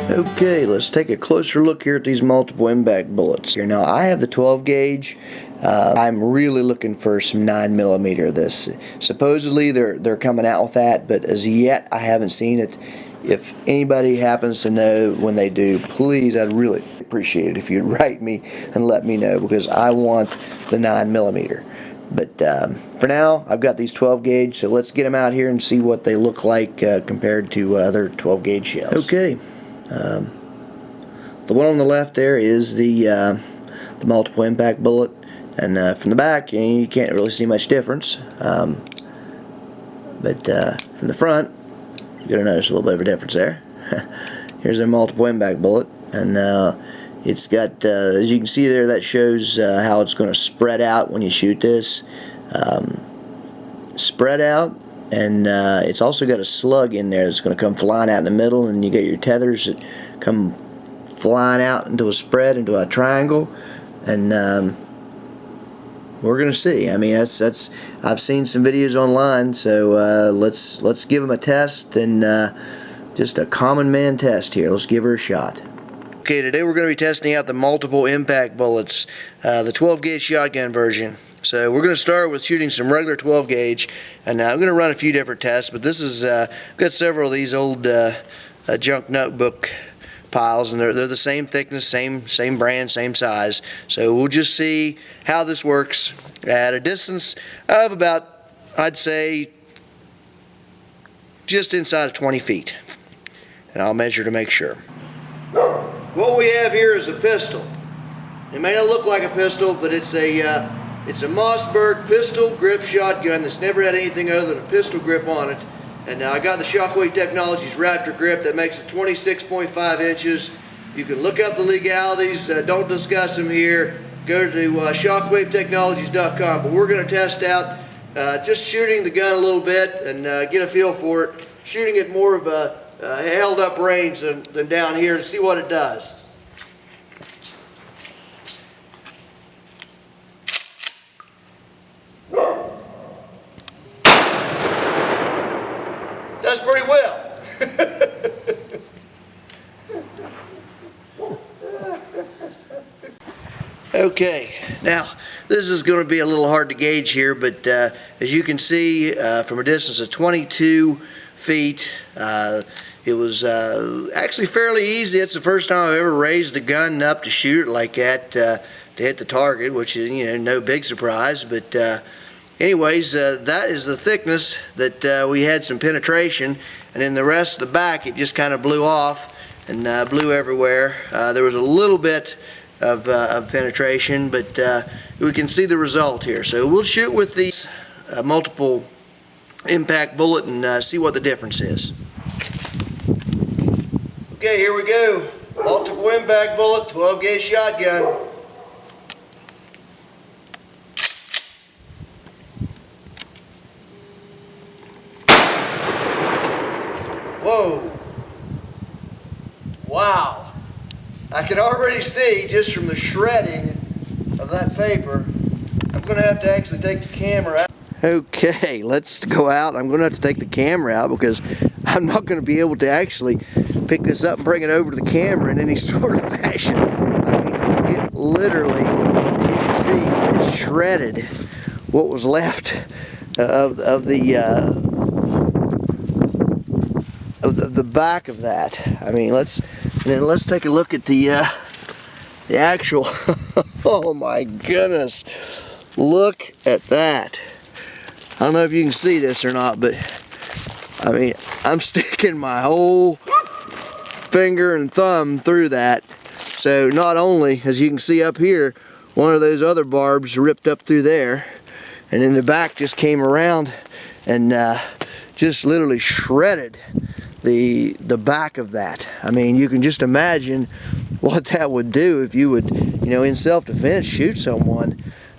Okay, let's take a closer look here at these multiple impact bullets. Here now, I have the 12 gauge. I'm really looking for some 9mm of this. Supposedly they're coming out with that, but as yet I haven't seen it. If anybody happens to know when they do, please, I'd really appreciate it if you'd write me and let me know, because I want the 9mm. But for now, I've got these 12 gauge, so let's get them out here and see what they look like compared to other 12 gauge shells. Okay. The one on the left there is the multiple impact bullet, and from the back you can't really see much difference, but from the front you're going to notice a little bit of a difference there. Here's a multiple impact bullet, and it's got, as you can see there, that shows how it's going to spread out when you shoot this. Spread out. And it's also got a slug in there that's going to come flying out in the middle, and you get your tethers that come flying out into a spread, into a triangle, and we're going to see. I mean, that's I've seen some videos online, so let's give them a test, and just a common man test here. Let's give her a shot. Okay, today we're going to be testing out the multiple impact bullets, the 12 gauge shotgun version. So we're going to start with shooting some regular 12 gauge, and I'm going to run a few different tests, but this is, I've got several of these old junk notebook piles, and they're the same thickness, same brand, same size. So we'll just see how this works at a distance of about, I'd say, just inside of 20 feet. And I'll measure to make sure. What we have here is a pistol. It may not look like a pistol, but it's a Mossberg pistol grip shotgun that's never had anything other than a pistol grip on it. And now I got the Shockwave Technologies Raptor grip that makes it 26.5 inches. You can look up the legalities, don't discuss them here. Go to shockwavetechnologies.com. But we're going to test out just shooting the gun a little bit and get a feel for it. Shooting at more of a held up range than down here, and see what it does. Does pretty well. Okay, now this is going to be a little hard to gauge here, but as you can see from a distance of 22 feet, it was actually fairly easy. It's the first time I've ever raised the gun up to shoot it like that to hit the target, which is, you know, no big surprise. But anyways, that is the thickness that we had some penetration, and then the rest of the back, it just kind of blew off and blew everywhere. There was a little bit of penetration, but we can see the result here. So we'll shoot with these multiple impact bullet and see what the difference is. Okay, here we go. Multiple impact bullet, 12 gauge shotgun. Whoa. Wow. I can already see just from the shredding of that paper. I'm going to have to actually take the camera out. Okay, let's go out. I'm going to have to take the camera out because I'm not going to be able to actually pick this up and bring it over to the camera in any sort of fashion. I mean, it literally, as you can see, it shredded what was left of the back of that. I mean, let's take a look at the actual. Oh my goodness! Look at that. I don't know if you can see this or not, but I mean, I'm sticking my whole finger and thumb through that. So not only, as you can see up here, one of those other barbs ripped up through there, and then the back just came around and just literally shredded the back of that. I mean, you can just imagine what that would do if you would, you know, in self-defense shoot someone.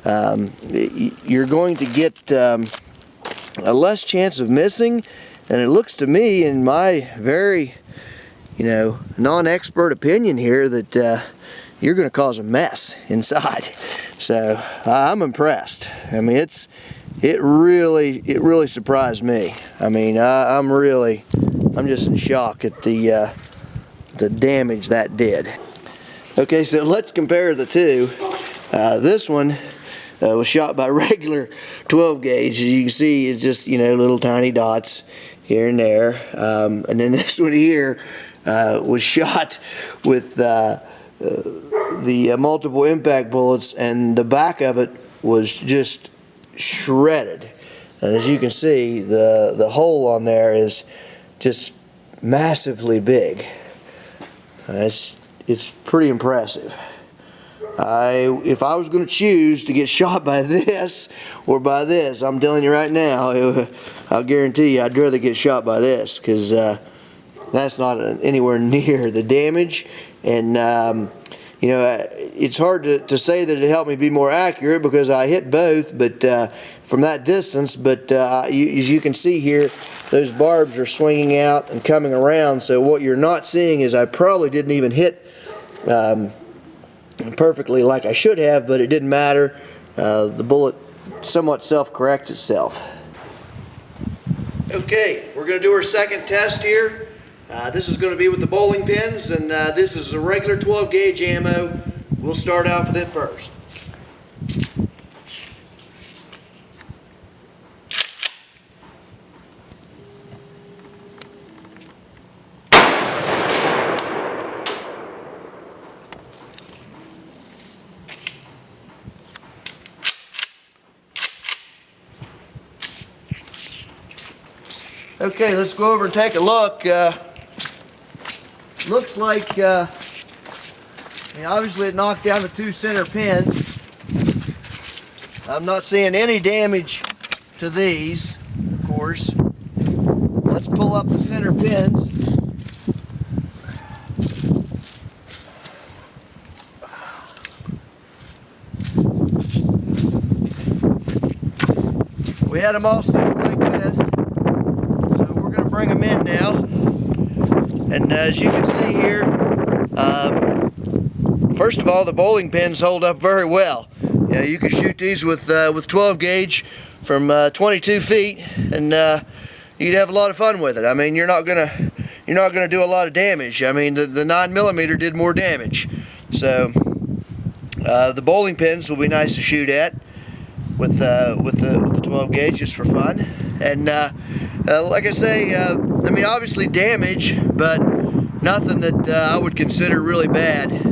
You're going to get a less chance of missing, and it looks to me, in my very, you know, non-expert opinion here, that you're going to cause a mess inside. So I'm impressed. I mean, it really surprised me. I mean, I'm just in shock at the the damage that did. Okay, so let's compare the two. This one was shot by regular 12 gauge. As you can see, it's just, you know, little tiny dots here and there. And then this one here was shot with the multiple impact bullets, and the back of it was just shredded. And as you can see, the hole on there is just massively big. It's pretty impressive. If I was going to choose to get shot by this or by this, I'm telling you right now, I'll guarantee you I'd rather get shot by this, because that's not anywhere near the damage. And you know, it's hard to say that it helped me be more accurate because I hit both, but from that distance. But as you can see here, those barbs are swinging out and coming around. So what you're not seeing is I probably didn't even hit perfectly like I should have, but it didn't matter. The bullet somewhat self-corrects itself. Okay, we're going to do our second test here. This is going to be with the bowling pins, and this is a regular 12 gauge ammo. We'll start out with it first. Okay, let's go over and take a look. Looks like, obviously it knocked down the two center pins. I'm not seeing any damage to these, of course. Let's pull up the center pins. We had them all sitting like this. Bring them in now, and as you can see here, first of all, the bowling pins hold up very well. You know, you can shoot these with 12 gauge from 22 feet, and you'd have a lot of fun with it. I mean, you're not gonna do a lot of damage. I mean, the 9mm did more damage, so the bowling pins will be nice to shoot at with the 12 gauge just for fun. And like I say, I mean, obviously damage, but nothing that I would consider really bad.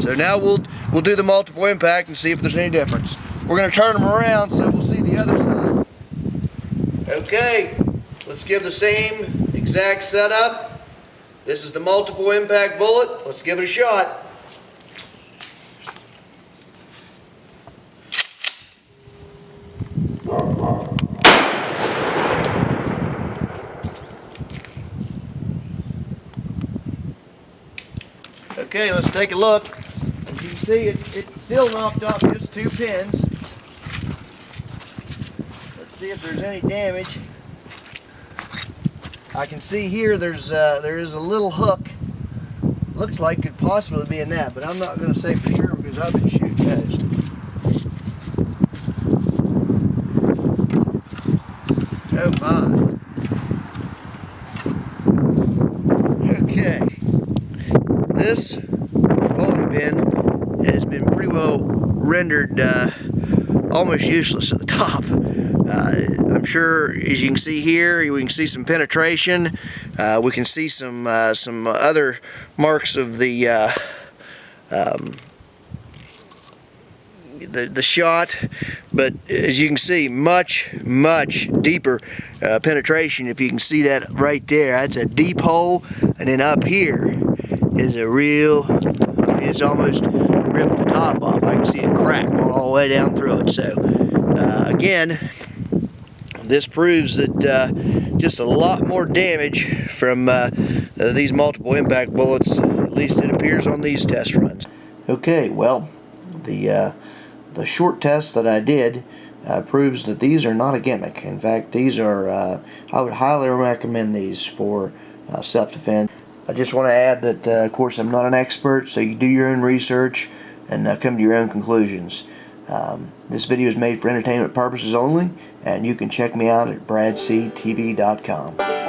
So now we'll do the multiple impact and see if there's any difference. We're going to turn them around so we'll see the other side. Okay, let's give the same exact setup. This is the multiple impact bullet. Let's give it a shot. Okay, let's take a look. As you can see, it still knocked off just two pins. Let's see if there's any damage. I can see here there is a little hook. Looks like could possibly be in that, but I'm not going to say for sure because I've been shooting those. Oh my. Okay. This bowling pin has been pretty well rendered almost useless at the top. I'm sure, as you can see here, we can see some penetration. We can see some other marks of the shot, but as you can see, much deeper penetration. If you can see that right there, that's a deep hole, and then up here is a real, it's almost ripped the top off. I can see it crack all the way down through it. So again, this proves that just a lot more damage from these multiple impact bullets, at least it appears on these test runs. Okay, well, the short test that I did proves that these are not a gimmick. In fact, these are, I would highly recommend these for self-defense. I just want to add that, of course, I'm not an expert, so you do your own research and come to your own conclusions. This video is made for entertainment purposes only, and you can check me out at bradctv.com.